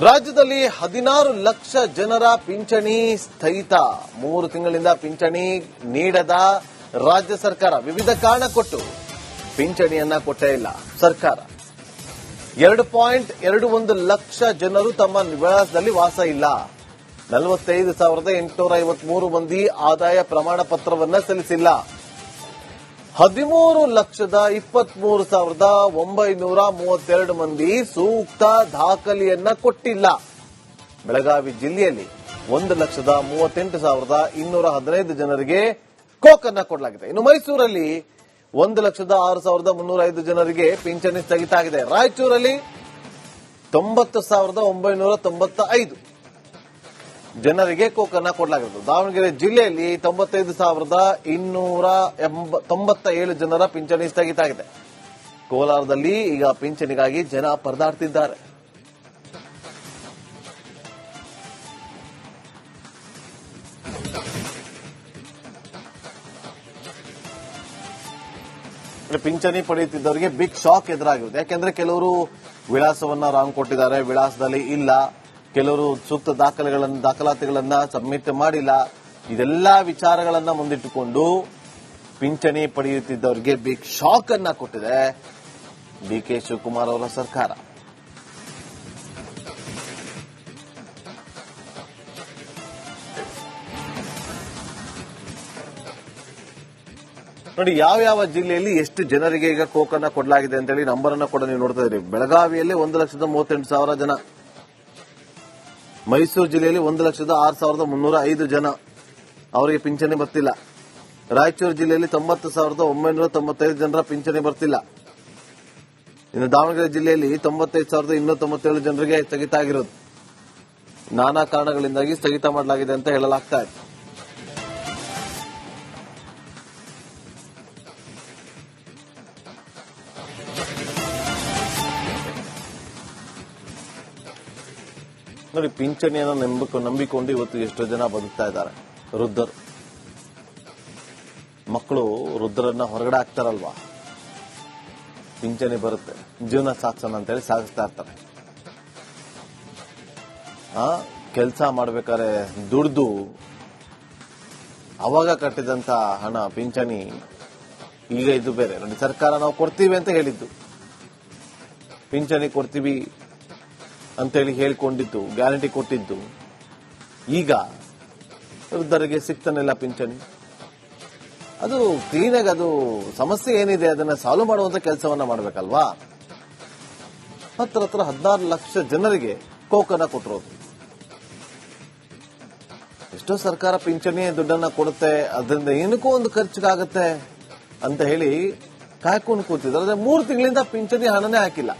ರಾಜ್ಯದಲ್ಲಿ 16 ಲಕ್ಷ ಜನರ ಪಿಂಚಣಿ ಸ್ಥಗಿತ. 3 ತಿಂಗಳಿಂದ ಪಿಂಚಣಿ ನೀಡದ ರಾಜ್ಯ ಸರ್ಕಾರ ವಿವಿಧ ಕಾರಣ ಕೊಟ್ಟು ಪಿಂಚಣಿಯನ್ನ ಕೊಟ್ಟೇ ಇಲ್ಲ ಸರ್ಕಾರ. 2.21 ಲಕ್ಷ ಜನರು ತಮ್ಮ ವಿಳಾಸದಲ್ಲಿ ವಾಸ ಇಲ್ಲ. 45,853 ಮಂದಿ ಆದಾಯ ಪ್ರಮಾಣ ಪತ್ರವನ್ನ ಸಲ್ಲಿಸಿಲ್ಲ. 13,23,932 ಮಂದಿ ಸೂಕ್ತ ದಾಖಲೆಯನ್ನ ಕೊಟ್ಟಿಲ್ಲ. ಬೆಳಗಾವಿ ಜಿಲ್ಲೆಯಲ್ಲಿ 1,38,215 ಜನರಿಗೆ ಕೋಕನ್ನ ಕೊಡಲಾಗಿದೆ. ಇನ್ನು ಮೈಸೂರಲ್ಲಿ 1,06,305 ಜನರಿಗೆ ಪಿಂಚಣಿ ಸ್ಥಗಿತ ಆಗಿದೆ. ರಾಯಚೂರಲ್ಲಿ 90,995 ಜನರಿಗೆ ಕೋಕನ್ನ ಕೊಡಲಾಗಿದೆ. ದಾವಣಗೆರೆ ಜಿಲ್ಲೆಯಲ್ಲಿ 95,297 ಜನರ ಪಿಂಚಣಿ ಸ್ಥಗಿತ ಆಗಿದೆ. ಕೋಲಾರದಲ್ಲಿ ಈಗ ಪಿಂಚಣಿಗಾಗಿ ಜನ ಪರದಾಡ್ತಿದ್ದಾರೆ. ಪಿಂಚಣಿ ಪಡೆಯುತ್ತಿದ್ದವರಿಗೆ ಬಿಗ್ ಶಾಕ್ ಎದುರಾಗಿರುತ್ತೆ. ಯಾಕೆಂದ್ರೆ ಕೆಲವರು ವಿಳಾಸವನ್ನ ರಾಂಗ್ ಕೊಟ್ಟಿದ್ದಾರೆ, ವಿಳಾಸದಲ್ಲಿ ಇಲ್ಲ, ಕೆಲವರು ಸೂಕ್ತ ದಾಖಲಾತಿಗಳನ್ನ ಸಬ್ಮಿಟ್ ಮಾಡಿಲ್ಲ. ಇದೆಲ್ಲಾ ವಿಚಾರಗಳನ್ನ ಮುಂದಿಟ್ಟುಕೊಂಡು ಪಿಂಚಣಿ ಪಡೆಯುತ್ತಿದ್ದವರಿಗೆ ಬಿಗ್ ಶಾಕ್ ಅನ್ನ ಕೊಟ್ಟಿದೆ ಡಿಕೆ ಶಿವಕುಮಾರ್ ಅವರ ಸರ್ಕಾರ. ನೋಡಿ, ಯಾವ ಜಿಲ್ಲೆಯಲ್ಲಿ ಎಷ್ಟು ಜನರಿಗೆ ಈಗ ಕೋಕನ್ನ ಕೊಡಲಾಗಿದೆ ಅಂತ ಹೇಳಿ ನಂಬರ್ ಅನ್ನ ಕೂಡ ನೀವು ನೋಡ್ತಾ ಇದ್ರಿ. ಬೆಳಗಾವಿಯಲ್ಲಿ 1,38,000 ಜನ, ಮೈಸೂರು ಜಿಲ್ಲೆಯಲ್ಲಿ 1,06,305 ಜನ ಅವರಿಗೆ ಪಿಂಚಣಿ ಬರ್ತಿಲ್ಲ. ರಾಯಚೂರು ಜಿಲ್ಲೆಯಲ್ಲಿ 90,995 ಜನರ ಪಿಂಚಣಿ ಬರ್ತಿಲ್ಲ. ಇನ್ನು ದಾವಣಗೆರೆ ಜಿಲ್ಲೆಯಲ್ಲಿ 95,297 ಜನರಿಗೆ ಸ್ಥಗಿತ ಆಗಿರೋದು. ನಾನಾ ಕಾರಣಗಳಿಂದಾಗಿ ಸ್ಥಗಿತ ಮಾಡಲಾಗಿದೆ ಅಂತ ಹೇಳಲಾಗ್ತಾ ಇದೆ. ನೋಡಿ, ಪಿಂಚಣಿಯನ್ನು ನಂಬಿಕೊಂಡು ಇವತ್ತು ಎಷ್ಟೋ ಜನ ಬದುಕ್ತಾ ಇದ್ದಾರೆ. ವೃದ್ಧರು ಮಕ್ಕಳು ವೃದ್ಧರನ್ನ ಹೊರಗಡೆ ಹಾಕ್ತಾರಲ್ವಾ, ಪಿಂಚಣಿ ಬರುತ್ತೆ ಜೀವನ ಸಾಗಿಸೋಣ ಅಂತೇಳಿ ಸಾಗಿಸ್ತಾ ಇರ್ತಾರೆ. ಕೆಲಸ ಮಾಡ್ಬೇಕಾದ್ರೆ ದುಡ್ದು ಅವಾಗ ಕಟ್ಟಿದಂತ ಹಣ ಪಿಂಚಣಿ ಈಗ ಇದು ಬೇರೆ. ನೋಡಿ, ಸರ್ಕಾರ ನಾವು ಕೊಡ್ತೀವಿ ಅಂತ ಹೇಳಿದ್ದು, ಪಿಂಚಣಿ ಕೊಡ್ತೀವಿ ಅಂತೇಳಿ ಹೇಳಿಕೊಂಡಿದ್ದು, ಗ್ಯಾರಂಟಿ ಕೊಟ್ಟಿದ್ದು, ಈಗ ವೃದ್ಧರಿಗೆ ಸಿಗ್ತಾನಿಲ್ಲ ಪಿಂಚಣಿ. ಅದು ಕ್ಲೀನಾಗಿ ಅದು ಸಮಸ್ಯೆ ಏನಿದೆ ಅದನ್ನ ಸಾಲ್ವ್ ಮಾಡುವಂತ ಕೆಲಸವನ್ನ ಮಾಡಬೇಕಲ್ವಾ. ಹತ್ರ 16 ಲಕ್ಷ ಜನರಿಗೆ ಕೋಕನ್ನ ಕೊಟ್ಟಿರೋದು. ಎಷ್ಟೋ ಸರ್ಕಾರ ಪಿಂಚಣಿ ದುಡ್ಡನ್ನ ಕೊಡುತ್ತೆ, ಅದರಿಂದ ಏನಕ್ಕೂ ಒಂದು ಖರ್ಚಿಗಾಗತ್ತೆ ಅಂತ ಹೇಳಿ ಕಾಯ್ಕೊಂಡು ಕೂತಿದ್ದಾರೆ. 3 ತಿಂಗಳಿಂದ ಪಿಂಚಣಿ ಹಣನೇ ಹಾಕಿಲ್ಲ.